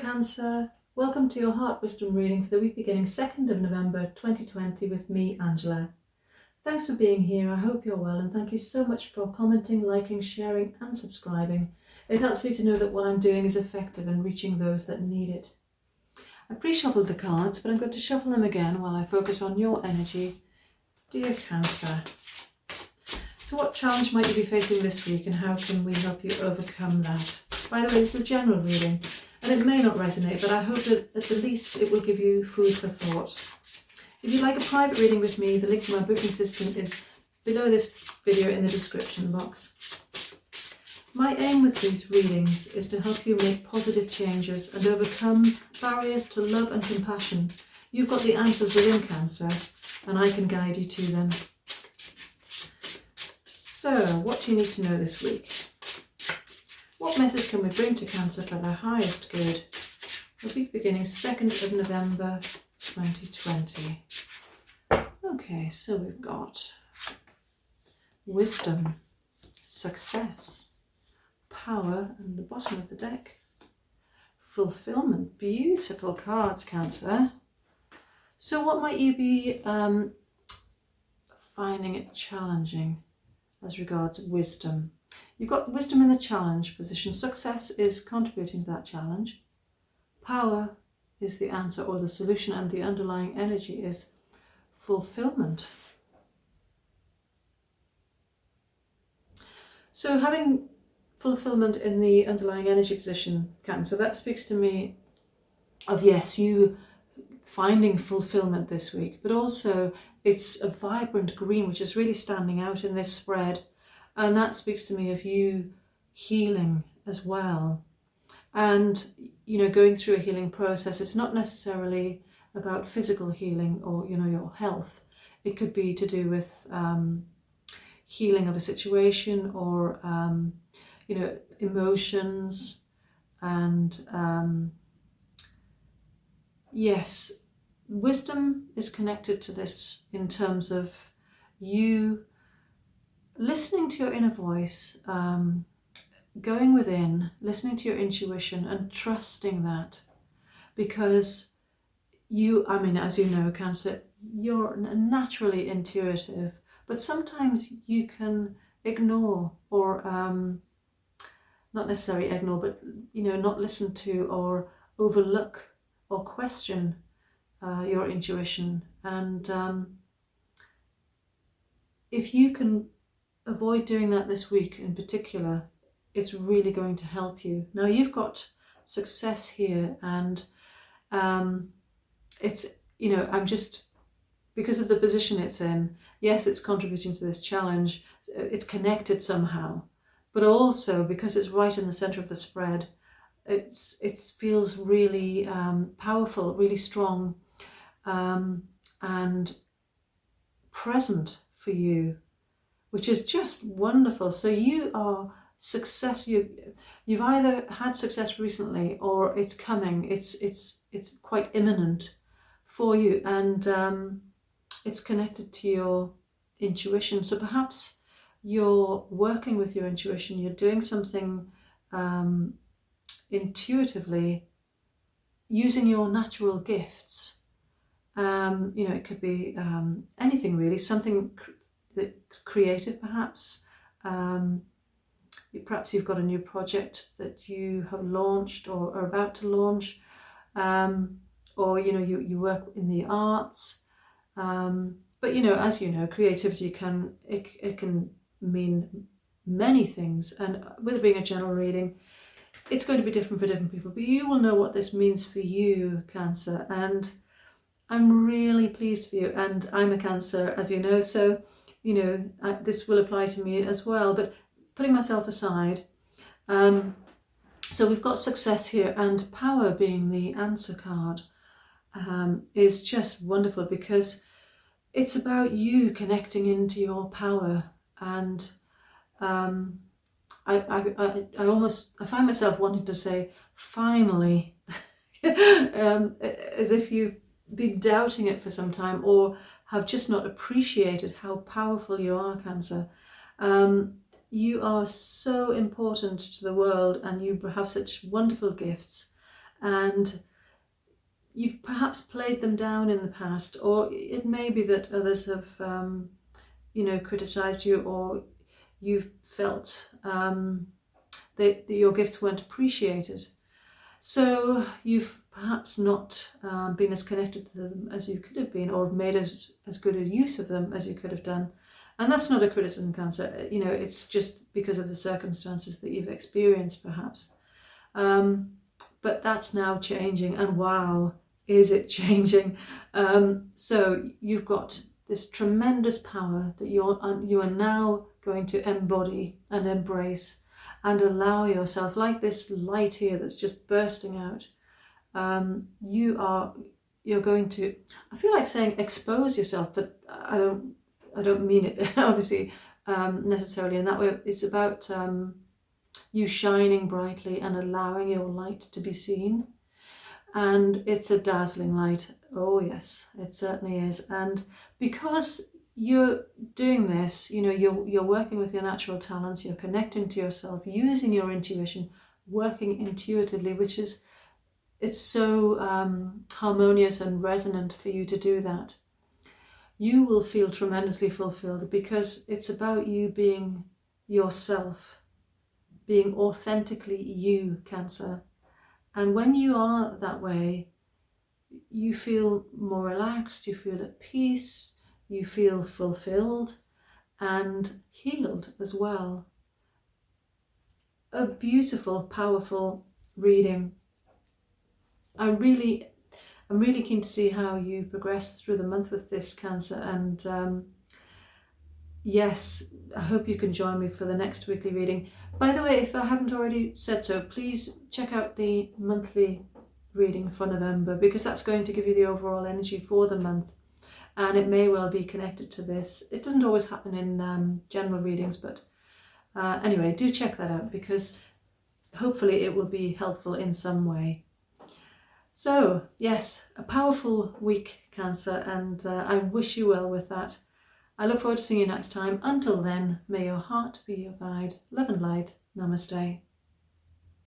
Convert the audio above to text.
Cancer, welcome to your Heart Wisdom reading for the week beginning 2nd of November 2020 with me, Angela. Thanks for being here, I hope you're well, and thank you so much for commenting, liking, sharing and subscribing. It helps me to know that what I'm doing is effective and reaching those that need it. I pre-shuffled the cards, but I'm going to shuffle them again while I focus on your energy. Dear Cancer, so what challenge might you be facing this week and how can we help you overcome that? By the way, this is a general reading and it may not resonate, but I hope that at the least it will give you food for thought. If you'd like a private reading with me, the link to my booking system is below this video in the description box. My aim with these readings is to help you make positive changes and overcome barriers to love and compassion. You've got the answers within Cancer and I can guide you to them. So, what do you need to know this week? What message can we bring to Cancer for their highest good? The week beginning 2nd of November 2020. Okay, so we've got wisdom, success, power, and the bottom of the deck, fulfillment. Beautiful cards, Cancer. So what might you be finding it challenging as regards wisdom? You've got wisdom in the challenge position. Success is contributing to that challenge. Power is the answer or the solution, and the underlying energy is fulfillment. So having fulfillment in the underlying energy position, Cancer, that speaks to me of, yes, you finding fulfillment this week, but also it's a vibrant green which is really standing out in this spread, and that speaks to me of you healing as well. And you know, going through a healing process, it's not necessarily about physical healing or, you know, your health. It could be to do with healing of a situation or you know, emotions, and yes, wisdom is connected to this in terms of you listening to your inner voice, going within, listening to your intuition and trusting that, because you, I mean, as you know, Cancer, you're naturally intuitive, but sometimes you can ignore or not necessarily ignore, but you know, not listen to or overlook or question your intuition. And if you can avoid doing that this week in particular, it's really going to help you. Now you've got success here, and it's, you know, I'm just, because of the position it's in, yes, it's contributing to this challenge, it's connected somehow, but also because it's right in the center of the spread, it feels really powerful, really strong, and present for you, which is just wonderful. So you are successful. You've either had success recently or it's coming. It's quite imminent for you, and it's connected to your intuition. So perhaps you're working with your intuition. You're doing something intuitively, using your natural gifts. You know, it could be anything really. Something creative, perhaps. Perhaps you've got a new project that you have launched or are about to launch, or you know, you work in the arts. But you know, as you know, creativity can mean many things, and with it being a general reading, it's going to be different for different people. But you will know what this means for you, Cancer, and I'm really pleased for you. And I'm a Cancer, as you know, so you know, this will apply to me as well, but putting myself aside, so we've got success here, and power being the answer card is just wonderful, because it's about you connecting into your power. And I find myself wanting to say finally, as if you've been doubting it for some time or have just not appreciated how powerful you are, Cancer. You are so important to the world, and you have such wonderful gifts, and you've perhaps played them down in the past, or it may be that others have, criticised you, or you've felt that your gifts weren't appreciated. So you've perhaps not been as connected to them as you could have been, or made as good a use of them as you could have done. And that's not a criticism, Cancer. It's just because of the circumstances that you've experienced, perhaps. But that's now changing, and wow, is it changing? So you've got this tremendous power that you are now going to embody and embrace, and allow yourself, like this light here that's just bursting out. You're going to, I feel like saying expose yourself, but I don't mean it obviously necessarily in that way. It's about you shining brightly and allowing your light to be seen. And it's a dazzling light. Oh yes, it certainly is. And because you're doing this, you're working with your natural talents, you're connecting to yourself, using your intuition, working intuitively, it's so harmonious and resonant for you to do that. You will feel tremendously fulfilled, because it's about you being yourself, being authentically you, Cancer. And when you are that way, you feel more relaxed, you feel at peace, you feel fulfilled and healed as well. A beautiful, powerful reading. I'm really keen to see how you progress through the month with this, Cancer. And yes, I hope you can join me for the next weekly reading. By the way, if I haven't already said so, please check out the monthly reading for November, because that's going to give you the overall energy for the month, and it may well be connected to this. It doesn't always happen in general readings, but anyway, do check that out, because hopefully it will be helpful in some way. So yes, a powerful week, Cancer, and I wish you well with that. I look forward to seeing you next time. Until then, may your heart be your guide. Love and light. Namaste.